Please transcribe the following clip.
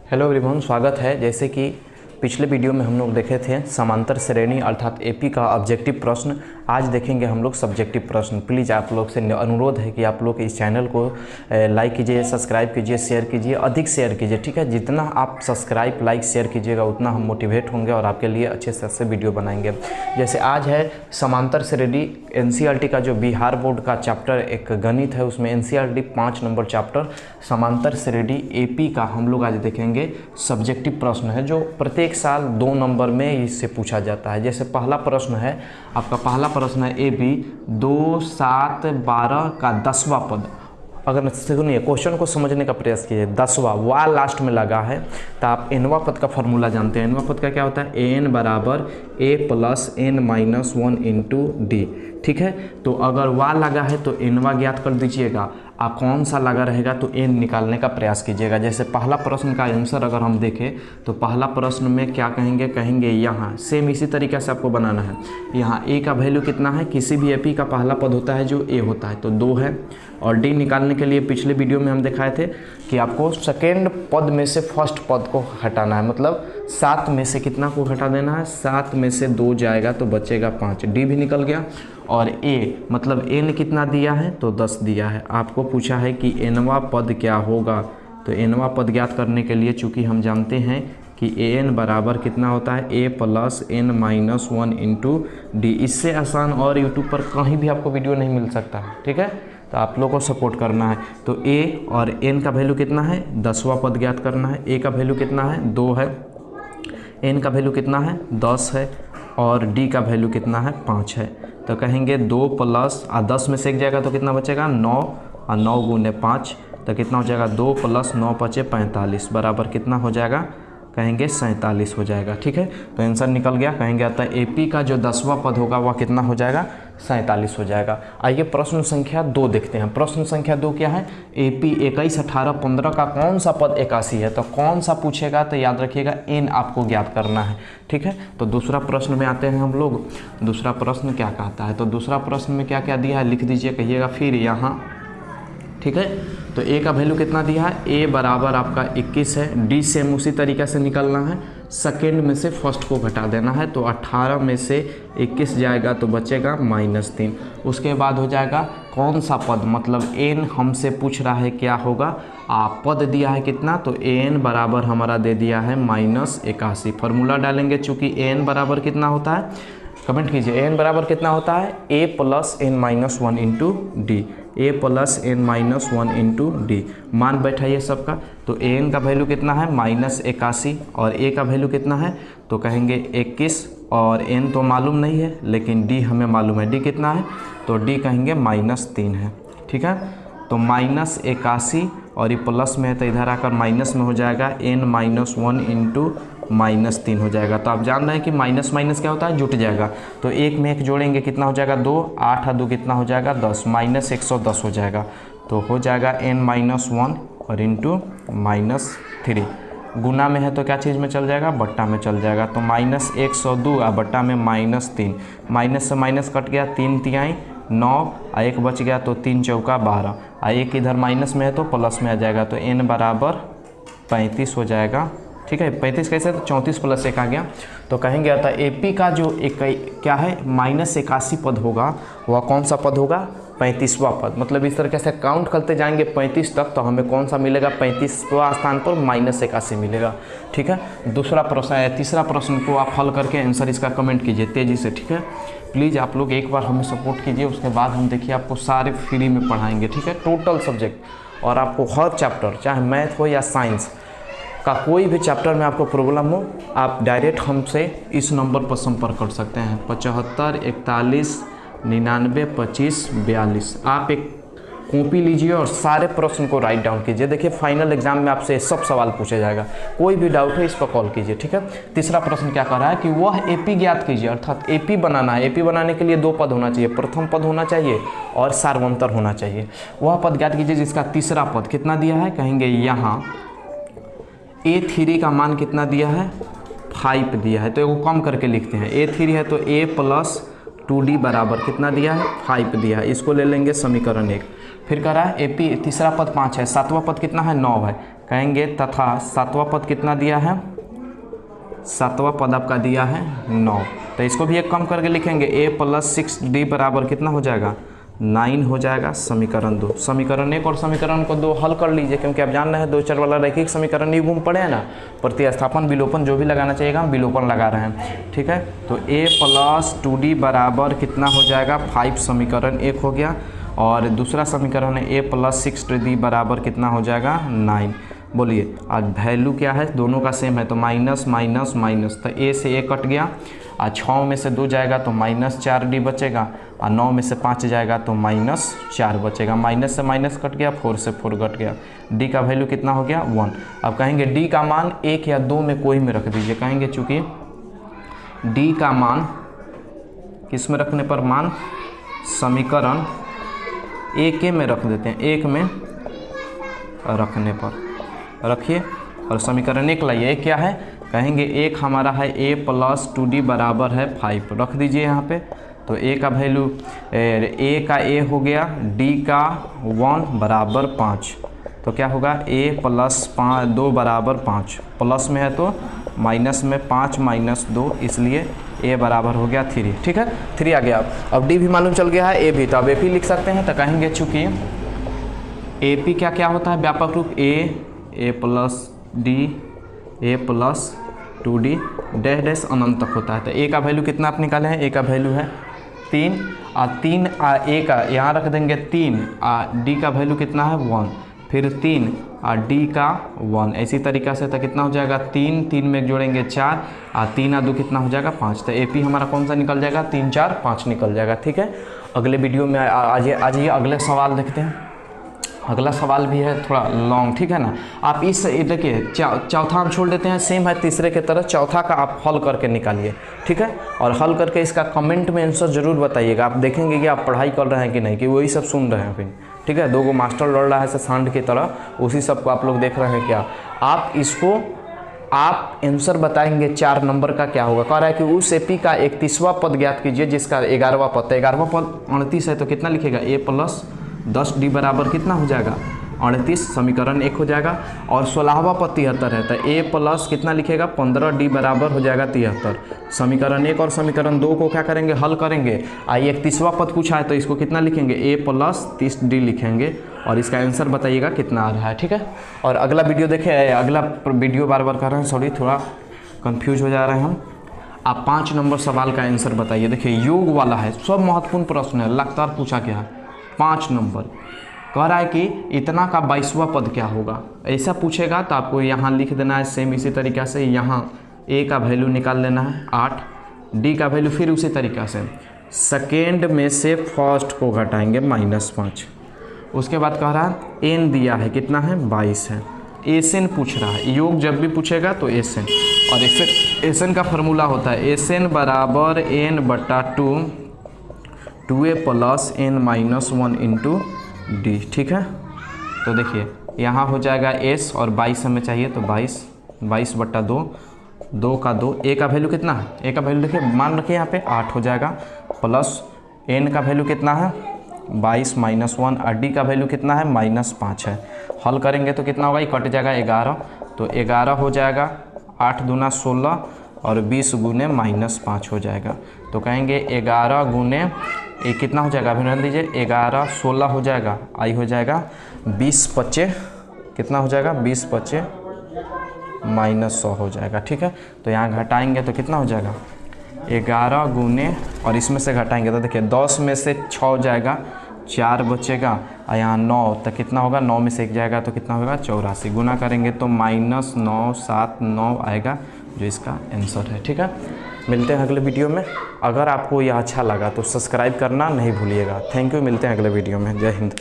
Hello everyone, स्वागत है। जैसे कि पिछले वीडियो में हम लोग देखे थे समांतर श्रेणी अर्थात एपी का ऑब्जेक्टिव प्रश्न, आज देखेंगे हम लोग सब्जेक्टिव प्रश्न। प्लीज़ आप लोग से अनुरोध है कि आप लोग इस चैनल को लाइक कीजिए, सब्सक्राइब कीजिए, शेयर कीजिए, अधिक शेयर कीजिए, ठीक है। जितना आप सब्सक्राइब लाइक शेयर कीजिएगा उतना हम मोटिवेट होंगे और आपके लिए अच्छे से अच्छे वीडियो बनाएंगे। जैसे आज है समांतर श्रेणी, एनसीईआरटी का जो बिहार बोर्ड का चैप्टर एक गणित है, उसमें एनसीईआरटी 5 नंबर चैप्टर समांतर श्रेणी एपी का हम लोग आज देखेंगे। सब्जेक्टिव प्रश्न है जो प्रत्येक साल 2 नंबर में इससे पूछा जाता है। जैसे पहला प्रश्न है आपका, पहला प्रश्न है ए बी 2, 7, 12 का 10वां पद। अगर सुनिए, क्वेश्चन को समझने का प्रयास कीजिए। 10वां वाह लास्ट में लगा है तो आप एनवा पद का फॉर्मूला जानते हैं। एनवा पद का क्या होता है? एन बराबर A plus N minus 1 into D, ठीक है। तो अगर वाह लगा है तो एनवा ज्ञात कर दीजिएगा, आप कौन सा लगा रहेगा तो एन निकालने का प्रयास कीजिएगा। जैसे पहला प्रश्न का आंसर अगर हम देखें तो पहला प्रश्न में क्या कहेंगे यहाँ सेम इसी तरीके से आपको बनाना है। यहाँ ए का वैल्यू कितना है? किसी भी एपी का पहला पद होता है जो ए होता है तो 2 है। और डी निकालने के लिए पिछले वीडियो में हम दिखाए थे कि आपको सेकेंड पद में से फर्स्ट पद को हटाना है, मतलब 7 में से कितना को हटा देना है? 7 में से 2 जाएगा तो बचेगा 5। डी भी निकल गया। और ए मतलब एन कितना दिया है? तो 10 दिया है। आपको पूछा है कि एनवा पद क्या होगा, तो एनवा पद ज्ञात करने के लिए चूँकि हम जानते हैं कि ए एन बराबर कितना होता है? A plus N minus 1 into D. इससे आसान और यूट्यूब पर कहीं भी आपको वीडियो नहीं मिल सकता है, ठीक है। तो आप लोगों को सपोर्ट करना है। तो ए और एन का वैल्यू कितना है? 10वां पद ज्ञात करना है। ए का वैल्यू कितना है? 2 है। एन का वैल्यू कितना है? 10 है। और डी का वैल्यू कितना है? 5 है। तो कहेंगे 2 प्लस 10 में से एक जाएगा तो कितना बचेगा? 9, और 9 गुने 5 तो कितना हो जाएगा? 2 प्लस 9 5 45 बराबर कितना हो जाएगा? कहेंगे 47 हो जाएगा, ठीक है। तो आंसर निकल गया। कहेंगे अतः एपी का जो 10वां पद होगा वह कितना हो जाएगा? 47 हो जाएगा। आइए प्रश्न संख्या 2 देखते हैं। प्रश्न संख्या 2 क्या है? एपी 21, 18, 15 का कौन सा पद 81 है? तो कौन सा पूछेगा तो याद रखिएगा एन आपको ज्ञात करना है, ठीक है। तो दूसरा प्रश्न में आते हैं हम लोग। दूसरा प्रश्न क्या कहता है? तो दूसरा प्रश्न में क्या क्या दिया है लिख दीजिए, कहिएगा फिर यहाँ, ठीक है। तो ए का वैल्यू कितना दिया है? ए बराबर आपका 21 है। डी सेम उसी तरीके से निकलना है, सेकेंड में से फर्स्ट को घटा देना है। तो 18 में से 21 जाएगा तो बचेगा -3। उसके बाद हो जाएगा कौन सा पद, मतलब एन हमसे पूछ रहा है क्या होगा। पद दिया है कितना? तो एन बराबर हमारा दे दिया है -81। फार्मूला डालेंगे, चूँकि एन बराबर कितना होता है, कमेंट कीजिए। एन बराबर कितना होता है? A plus N minus 1 into D. A plus N minus 1 into D मान बैठाइए सबका। तो एन का वैल्यू कितना है? -81। और ए का वैल्यू कितना है? तो कहेंगे 21। और एन तो मालूम नहीं है लेकिन डी हमें मालूम है। डी कितना है? तो डी कहेंगे -3 है, ठीक है। तो -81 और ये प्लस में है तो इधर आकर माइनस में हो जाएगा। एन माइनस 1 इंटू -3 हो जाएगा। तो आप जान रहे हैं कि माइनस माइनस क्या होता है? जुट जाएगा। तो एक में एक जोड़ेंगे कितना हो जाएगा? 2, 8 और 2 कितना हो जाएगा? 10, -110 हो जाएगा। तो हो जाएगा n माइनस 1 और इंटू -3। गुना में है तो क्या चीज़ में चल जाएगा? बट्टा में चल जाएगा। तो -102 और बट्टा में -3। माइनस से माइनस कट गया, 3 तिहाई 9 और 1 बच गया तो 3 चौका 12 और 1 इधर माइनस में है तो प्लस में आ जाएगा। तो n बराबर 35 हो जाएगा, ठीक है। 35 कैसे? तो 34 प्लस 1 आ गया। तो कहेंगे अतः एपी का जो क्या है -81 पद होगा वह कौन सा पद होगा? 35वां पद। मतलब इस तरीके से काउंट करते जाएंगे 35 तक तो हमें कौन सा मिलेगा? 35वां स्थान पर -81 मिलेगा, ठीक है। दूसरा प्रश्न है। तीसरा प्रश्न को आप हल करके आंसर इसका कमेंट कीजिए तेज़ी से, ठीक है। प्लीज़ आप लोग एक बार हमें सपोर्ट कीजिए, उसके बाद हम देखिए आपको सारे फ्री में पढ़ाएंगे, ठीक है। टोटल सब्जेक्ट और आपको हर चैप्टर, चाहे मैथ हो या साइंस का कोई भी चैप्टर में आपको प्रॉब्लम हो, आप डायरेक्ट हमसे इस नंबर पर संपर्क कर सकते हैं 75 41 99 25 42। आप एक कॉपी लीजिए और सारे प्रश्न को राइट डाउन कीजिए। देखिए फाइनल एग्जाम में आपसे सब सवाल पूछा जाएगा, कोई भी डाउट है इस पर कॉल कीजिए, ठीक है। तीसरा प्रश्न क्या कर रहा है कि वह एपी ज्ञात कीजिए, अर्थात एपी बनाना है। एपी बनाने के लिए 2 पद होना चाहिए, प्रथम पद होना चाहिए और सार्वंतर होना चाहिए। वह पद ज्ञात कीजिए जिसका तीसरा पद कितना दिया है? कहेंगे यहाँ A3 का मान कितना दिया है? 5 दिया है। तो एगो कम करके लिखते हैं। A3 है तो A प्लस 2D बराबर कितना दिया है? 5 दिया है। इसको ले लेंगे समीकरण 1। फिर कह रहा है एपी तीसरा पद 5 है, सातवां पद कितना है? 9 है। कहेंगे तथा सातवां पद कितना दिया है, सातवां पद आपका दिया है 9, तो इसको भी एक कम करके लिखेंगे a + 6d बराबर कितना हो जाएगा 9 हो जाएगा। समीकरण 2, समीकरण 1 और समीकरण को 2 हल कर लीजिए, क्योंकि आप जान रहे हैं 2 चर वाला रैखिक समीकरण नहीं घूम पड़े हैं ना, प्रतिस्थापन विलोपन जो भी लगाना चाहिएगा हम विलोपन लगा रहे हैं, ठीक है। तो a + 2d बराबर कितना हो जाएगा 5, समीकरण 1 हो गया। और दूसरा समीकरण है a + 6d बराबर कितना हो जाएगा 9। बोलिए आज वैल्यू क्या है, दोनों का सेम है तो माइनस माइनस माइनस, तो a से a कट गया, और 6 में से 2 जाएगा तो -4d बचेगा, और 9 में से 5 जाएगा तो -4 बचेगा। माइनस से माइनस कट गया, 4 से 4 कट गया, d का वैल्यू कितना हो गया 1। अब कहेंगे d का मान 1 या 2 में कोई में रख दीजिए, कहेंगे चूँकि d का मान किस में रखने पर, मान समीकरण 1 में रख देते हैं, 1 में रखने पर रखिए और समीकरण 1 लाइए। 1 क्या है, कहेंगे 1 हमारा है a + 2d बराबर है 5, रख दीजिए यहाँ पे। तो a का वैल्यू a का a हो गया, d का 1 बराबर 5, तो क्या होगा a + 2 बराबर 5, प्लस में है तो माइनस में 5 - 2, इसलिए a बराबर हो गया 3, ठीक है 3 आ गया। अब d भी मालूम चल गया है, a भी, तो अब a भी लिख सकते हैं। तो कहेंगे चूँकि AP क्या होता है व्यापक रूप a + d a + 2d dash dash अनंत तक होता है। तो a का वैल्यू कितना आप निकाले हैं, a का वैल्यू है 3, और 3 a का यहाँ रख देंगे 3, d का वैल्यू कितना है 1, फिर 3 और d का 1, इसी तरीक़ा से तो कितना हो जाएगा 3, 3 में जोड़ेंगे 4, और 3 और 2 कितना हो जाएगा 5। तो AP हमारा कौन सा निकल जाएगा 3, 4, 5 निकल जाएगा, ठीक है। अगले वीडियो में आज ये अगले सवाल देखते हैं। अगला सवाल भी है थोड़ा लॉन्ग, ठीक है ना। आप इस देखिए चौथा हम छोड़ देते हैं, सेम है तीसरे के तरह, चौथा का आप हल करके निकालिए, ठीक है। और हल करके इसका कमेंट में आंसर जरूर बताइएगा। आप देखेंगे कि आप पढ़ाई कर रहे हैं कि नहीं, कि वही सब सुन रहे हैं फिर, ठीक है। 2 मास्टर लड़ रहा है ऐसे सांड की तरह, उसी सब को आप लोग देख रहे हैं क्या। आप इसको आप आंसर बताएंगे 4 नंबर का क्या होगा। कह रहा है कि उस AP का 31वां पद ज्ञात कीजिए जिसका 11वां पद है। 11वां पद 38 है, तो कितना लिखेगा a + 10d बराबर कितना हो जाएगा 38, समीकरण 1 हो जाएगा। और 16वां पद 73 है, तो a + कितना लिखेगा 15d बराबर हो जाएगा 73, समीकरण 1 और समीकरण 2 को क्या करेंगे हल करेंगे। 31वां पद पूछा है तो इसको कितना लिखेंगे a + 30d लिखेंगे, और इसका आंसर बताइएगा कितना आ रहा है, ठीक है। और अगला वीडियो देखें, अगला वीडियो बार बार कर रहे हैं, सॉरी थोड़ा कन्फ्यूज हो जा रहे हैं हम। आप 5 नंबर सवाल का आंसर बताइए। देखिए योग वाला है, सब महत्वपूर्ण प्रश्न है, लगातार पूछा गया है। 5 नंबर कह रहा है कि इतना का 22वां पद क्या होगा। ऐसा पूछेगा तो आपको यहाँ लिख देना है सेम इसी तरीक़ा से, यहाँ a का वैल्यू निकाल लेना है 8, d का वैल्यू फिर उसी तरीक़ा से सेकेंड में से फर्स्ट को घटाएंगे -5। उसके बाद कह रहा है n दिया है कितना है 22 है, एसएन पूछ रहा है। योग जब भी पूछेगा तो एसएन, और एसएन का फार्मूला होता है एसएन बराबर n/2 2a + n-1 × d, ठीक है। तो देखिए यहाँ हो जाएगा s, और 22 हमें चाहिए तो 22/2, 2 का 2, a का वैल्यू कितना है, a का वैल्यू देखिए मान रखिए यहाँ पे 8 हो जाएगा, प्लस n का वैल्यू कितना है 22 - 1, और d का वैल्यू कितना है -5 है। हल करेंगे तो कितना होगा, ये कट जाएगा 11, तो 11 हो जाएगा, 8 दूना 16, और 20 गुने -5 हो जाएगा। तो कहेंगे 11 गुने ये कितना हो जाएगा, अभिनंदन दीजिए, 11 16 हो जाएगा, आई हो जाएगा 20 25 कितना हो जाएगा 20 25 -100 हो जाएगा, ठीक है। तो यहाँ घटाएंगे तो कितना हो जाएगा 11 गुने, और इसमें से घटाएंगे तो देखिए 10 में से 6 जाएगा, 4 बचेगा, और यहाँ 9 तो कितना होगा, 9 में से 1 जाएगा तो कितना होगा 84, गुना करेंगे तो -979 आएगा, जो इसका आंसर है, ठीक है। मिलते हैं अगले वीडियो में। अगर आपको यह अच्छा लगा तो सब्सक्राइब करना नहीं भूलिएगा। थैंक यू, मिलते हैं अगले वीडियो में। जय हिंद।